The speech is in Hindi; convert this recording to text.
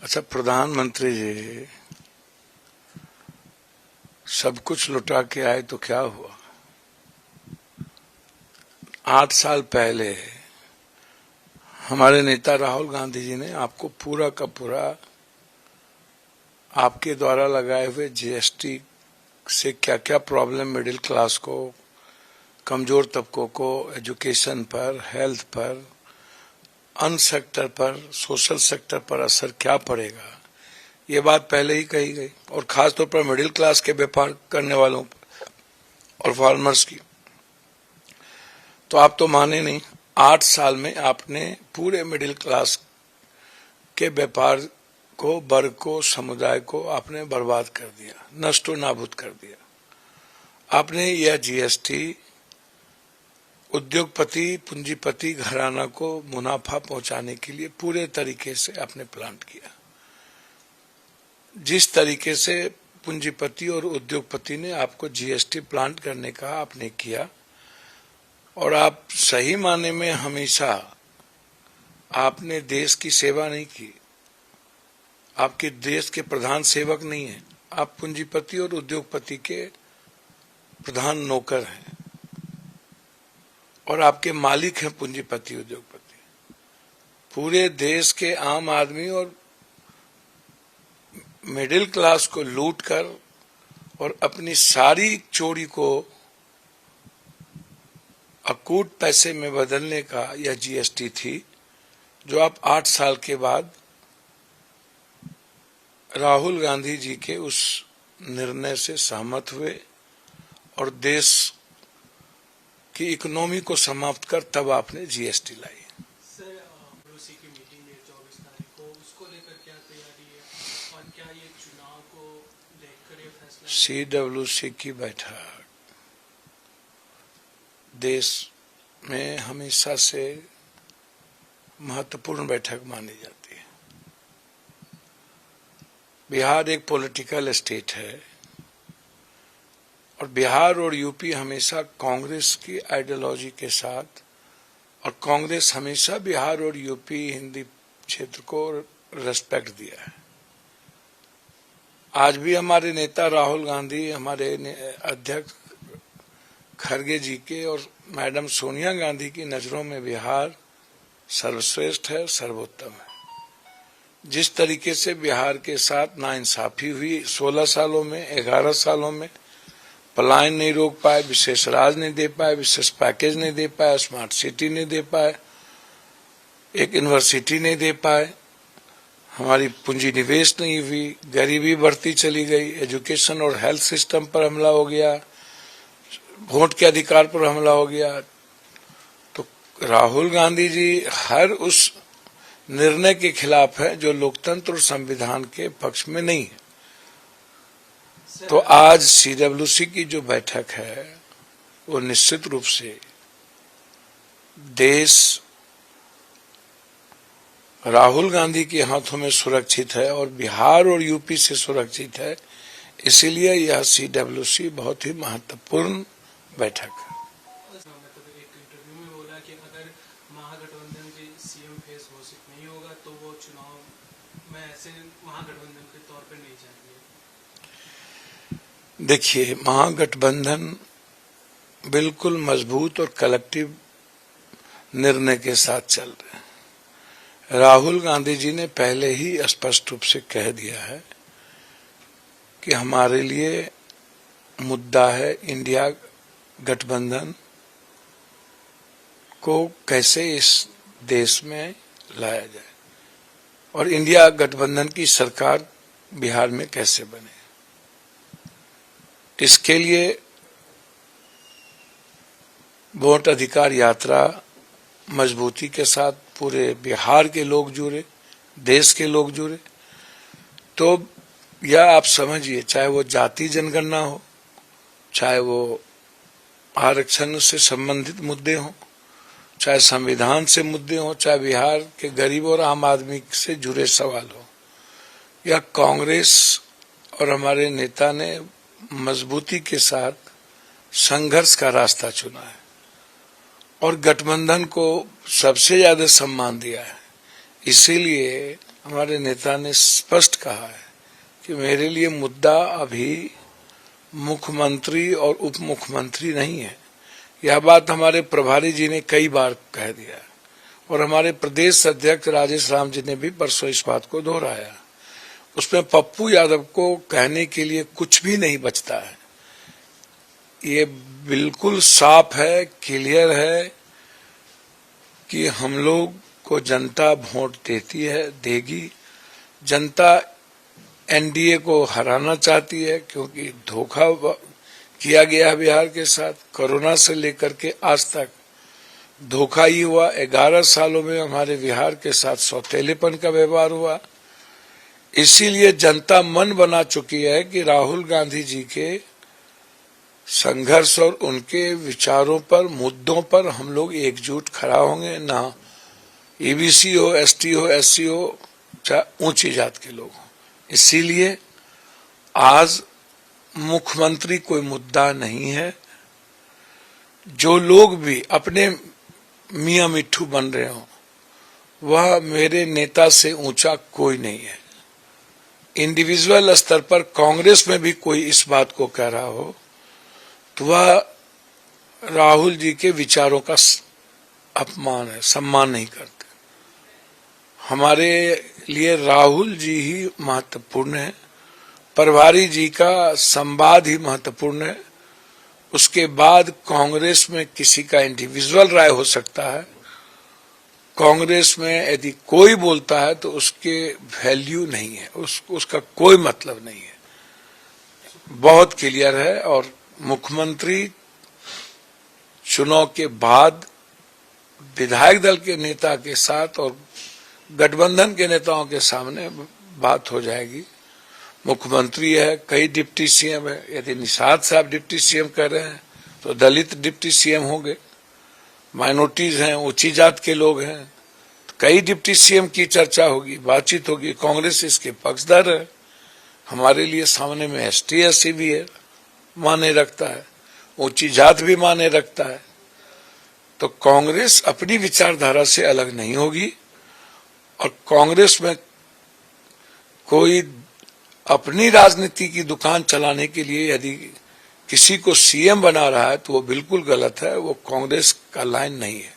अच्छा, प्रधानमंत्री जी सब कुछ लुटा के आए तो क्या हुआ? 8 साल पहले हमारे नेता राहुल गांधी जी ने आपको पूरा का पूरा आपके द्वारा लगाए हुए जीएसटी से क्या क्या प्रॉब्लम मिडिल क्लास को, कमजोर तबकों को, एजुकेशन पर, हेल्थ पर, अन सेक्टर पर, सोशल सेक्टर पर असर क्या पड़ेगा, ये बात पहले ही कही गई। और खासतौर पर मिडिल क्लास के व्यापार करने वालों और फार्मर्स की तो आप तो माने नहीं। 8 साल में आपने पूरे मिडिल क्लास के व्यापार को, वर्ग को, समुदाय को आपने बर्बाद कर दिया, नष्टो नाबूद कर दिया। आपने यह जीएसटी उद्योगपति, पूंजीपति घराना को मुनाफा पहुंचाने के लिए पूरे तरीके से आपने प्लान किया। जिस तरीके से पूंजीपति और उद्योगपति ने आपको जीएसटी प्लांट करने का आपने किया, और आप सही माने में हमेशा आपने देश की सेवा नहीं की। आपके देश के प्रधान सेवक नहीं है, आप पूंजीपति और उद्योगपति के प्रधान नौकर हैं और आपके मालिक हैं पूंजीपति, उद्योगपति। पूरे देश के आम आदमी और मिडिल क्लास को लूट कर और अपनी सारी चोरी को अकूट पैसे में बदलने का यह जीएसटी थी, जो आप 8 साल के बाद राहुल गांधी जी के उस निर्णय से सहमत हुए और देश की इकोनॉमी को समाप्त कर तब आपने जीएसटी लाई। सर, रूसी की मीटिंग है 24 तारीख को, उसको लेकर क्या तैयारी है और क्या ये चुनाव को लेकर ये फैसला? सीडब्ल्यूसी की बैठक देश में हमेशा से महत्वपूर्ण बैठक मानी जाती है। बिहार एक पॉलिटिकल स्टेट है और बिहार और यूपी हमेशा कांग्रेस की आइडियोलॉजी के साथ, और कांग्रेस हमेशा बिहार और यूपी हिंदी क्षेत्र को रेस्पेक्ट दिया है। आज भी हमारे नेता राहुल गांधी, हमारे अध्यक्ष खड़गे जी के और मैडम सोनिया गांधी की नजरों में बिहार सर्वश्रेष्ठ है, सर्वोत्तम है। जिस तरीके से बिहार के साथ नाइंसाफी हुई 16 सालों में, 11 सालों में, पलायन नहीं रोक पाए, विशेष राज नहीं दे पाए, विशेष पैकेज नहीं दे पाए, स्मार्ट सिटी नहीं दे पाए, एक यूनिवर्सिटी नहीं दे पाए, हमारी पूंजी निवेश नहीं हुई, गरीबी बढ़ती चली गई, एजुकेशन और हेल्थ सिस्टम पर हमला हो गया, वोट के अधिकार पर हमला हो गया। तो राहुल गांधी जी हर उस निर्णय के खिलाफ है जो लोकतंत्र और संविधान के पक्ष में नहीं है। तो आज सीडब्ल्यूसी की जो बैठक है वो निश्चित रूप से देश राहुल गांधी के हाथों में सुरक्षित है और बिहार और यूपी से सुरक्षित है। इसीलिए यह सीडब्ल्यूसी बहुत ही महत्वपूर्ण बैठक है। एक इंटरव्यू में बोला कि अगर महागठबंधन के सीएम फेस घोषित नहीं होगा तो वो चुनाव में ऐसे महागठबंधन के तौर पर नहीं जाएंगे। देखिए, महागठबंधन बिल्कुल मजबूत और कलेक्टिव निर्णय के साथ चल रहे हैं। राहुल गांधी जी ने पहले ही स्पष्ट रूप से कह दिया है कि हमारे लिए मुद्दा है इंडिया गठबंधन को कैसे इस देश में लाया जाए और इंडिया गठबंधन की सरकार बिहार में कैसे बने। इसके लिए वोट अधिकार यात्रा मजबूती के साथ पूरे बिहार के लोग जुड़े, देश के लोग जुड़े। तो यह आप समझिए, चाहे वो जाति जनगणना हो, चाहे वो आरक्षण से संबंधित मुद्दे हों, चाहे संविधान से मुद्दे हों, चाहे बिहार के गरीब और आम आदमी से जुड़े सवाल हो, यह कांग्रेस और हमारे नेता ने मजबूती के साथ संघर्ष का रास्ता चुना है और गठबंधन को सबसे ज्यादा सम्मान दिया है। इसीलिए हमारे नेता ने स्पष्ट कहा है कि मेरे लिए मुद्दा अभी मुख्यमंत्री और उप मुख्यमंत्री नहीं है। यह बात हमारे प्रभारी जी ने कई बार कह दिया और हमारे प्रदेश अध्यक्ष राजेश राम जी ने भी परसों इस बात को दोहराया। उसमें पप्पू यादव को कहने के लिए कुछ भी नहीं बचता है। ये बिल्कुल साफ है, क्लियर है कि हम लोग को जनता वोट देती है, देगी। जनता एनडीए को हराना चाहती है क्योंकि धोखा किया गया बिहार के साथ। कोरोना से लेकर के आज तक धोखा ही हुआ। 11 सालों में हमारे बिहार के साथ सौतेलेपन का व्यवहार हुआ। इसीलिए जनता मन बना चुकी है कि राहुल गांधी जी के संघर्ष और उनके विचारों पर, मुद्दों पर हम लोग एकजुट खड़ा होंगे। ना ईबीसी हो, एसटी हो, एससी हो, चाहे ऊंची जात के लोग हों। इसीलिए आज मुख्यमंत्री कोई मुद्दा नहीं है। जो लोग भी अपने मियां मिट्ठू बन रहे हो, वह मेरे नेता से ऊंचा कोई नहीं है। इंडिविजुअल स्तर पर कांग्रेस में भी कोई इस बात को कह रहा हो तो वह राहुल जी के विचारों का अपमान है, सम्मान नहीं करते। हमारे लिए राहुल जी ही महत्वपूर्ण है, प्रभारी जी का संवाद ही महत्वपूर्ण है। उसके बाद कांग्रेस में किसी का इंडिविजुअल राय हो सकता है। कांग्रेस में यदि कोई बोलता है तो उसके वैल्यू नहीं है, उसका कोई मतलब नहीं है। बहुत क्लियर है। और मुख्यमंत्री चुनाव के बाद विधायक दल के नेता के साथ और गठबंधन के नेताओं के सामने बात हो जाएगी। मुख्यमंत्री है, कई डिप्टी सीएम है। यदि निषाद साहब डिप्टी सीएम कर रहे हैं तो दलित डिप्टी सीएम होंगे। माइनॉरिटीज हैं, ऊंची जात के लोग हैं, तो कई डिप्टी सीएम की चर्चा होगी, बातचीत होगी। कांग्रेस इसके पक्षधर है। हमारे लिए सामने में एसटी एससी भी है, माने रखता है, ऊंची जात भी माने रखता है। तो कांग्रेस अपनी विचारधारा से अलग नहीं होगी। और कांग्रेस में कोई अपनी राजनीति की दुकान चलाने के लिए यदि किसी को सीएम बना रहा है तो वो बिल्कुल गलत है। वो कांग्रेस का लाइन नहीं है।